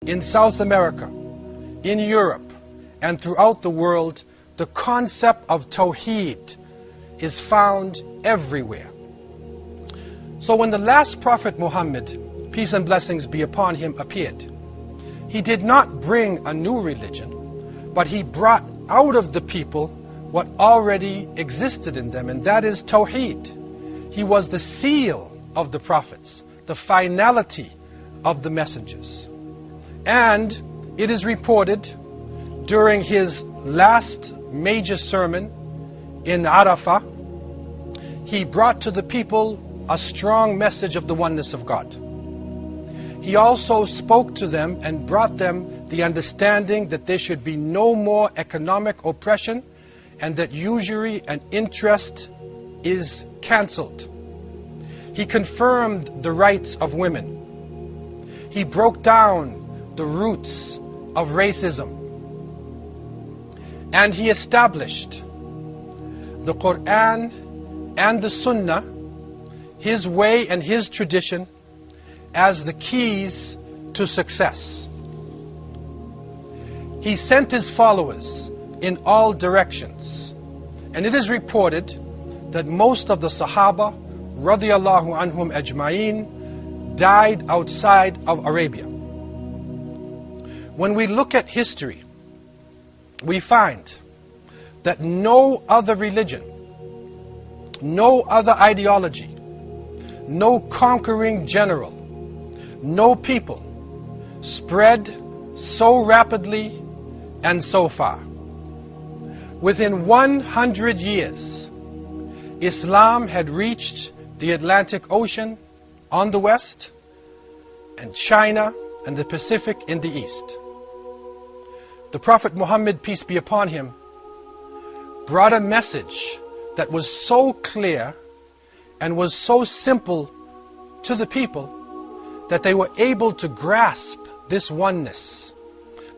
in South America, in Europe, and throughout the world, the concept of Tawheed is found everywhere. So when the last Prophet Muhammad, peace and blessings be upon him, appeared, he did not bring a new religion, but he brought out of the people what already existed in them, and that is Tawheed. He was the seal of the prophets, the finality of the messengers. And it is reported during his last major sermon in Arafah, he brought to the people a strong message of the oneness of God. He also spoke to them and brought them the understanding that there should be no more economic oppression and that usury and interest is cancelled. He confirmed the rights of women. He broke down the roots of racism. And he established the Quran and the Sunnah, his way and his tradition, as the keys to success. He sent his followers in all directions. And it is reported that most of the Sahaba, radiyallahu anhum ajma'in, died outside of Arabia. When we look at history, we find that no other religion, no other ideology, no conquering general, no people spread so rapidly and so far. Within 100 years, Islam had reached the Atlantic Ocean on the west and China and the Pacific in the east. The Prophet Muhammad, peace be upon him, brought a message that was so clear and was so simple to the people that they were able to grasp this oneness.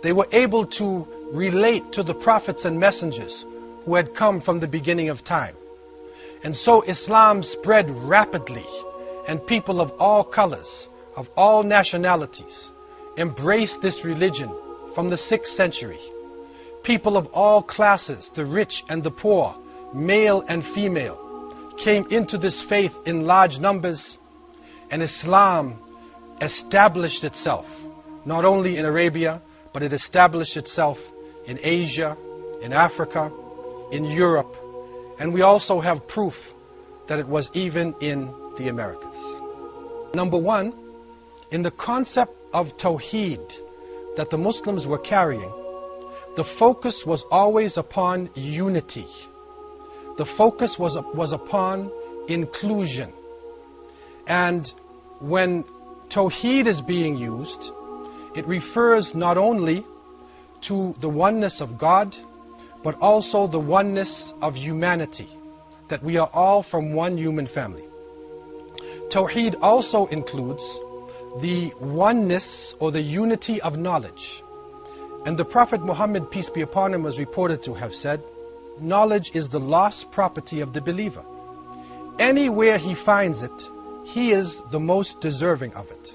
They were able to relate to the prophets and messengers who had come from the beginning of time. And so Islam spread rapidly, and people of all colors, of all nationalities, embraced this religion from the 6th century. People of all classes, the rich and the poor, male and female, came into this faith in large numbers, and Islam established itself, not only in Arabia, but it established itself in Asia, in Africa, in Europe, and we also have proof that it was even in the Americas. Number one, in the concept of Tawheed that the Muslims were carrying, the focus was always upon unity. The focus was upon inclusion. And when Tawheed is being used, it refers not only to the oneness of God, but also the oneness of humanity, that we are all from one human family. Tawheed also includes the oneness or the unity of knowledge. And the Prophet Muhammad, peace be upon him, was reported to have said, knowledge is the lost property of the believer. Anywhere he finds it, he is the most deserving of it.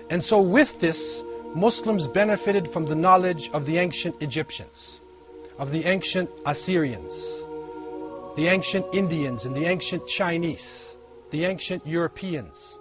And so with this, Muslims benefited from the knowledge of the ancient Egyptians, of the ancient Assyrians, the ancient Indians and the ancient Chinese, the ancient Europeans,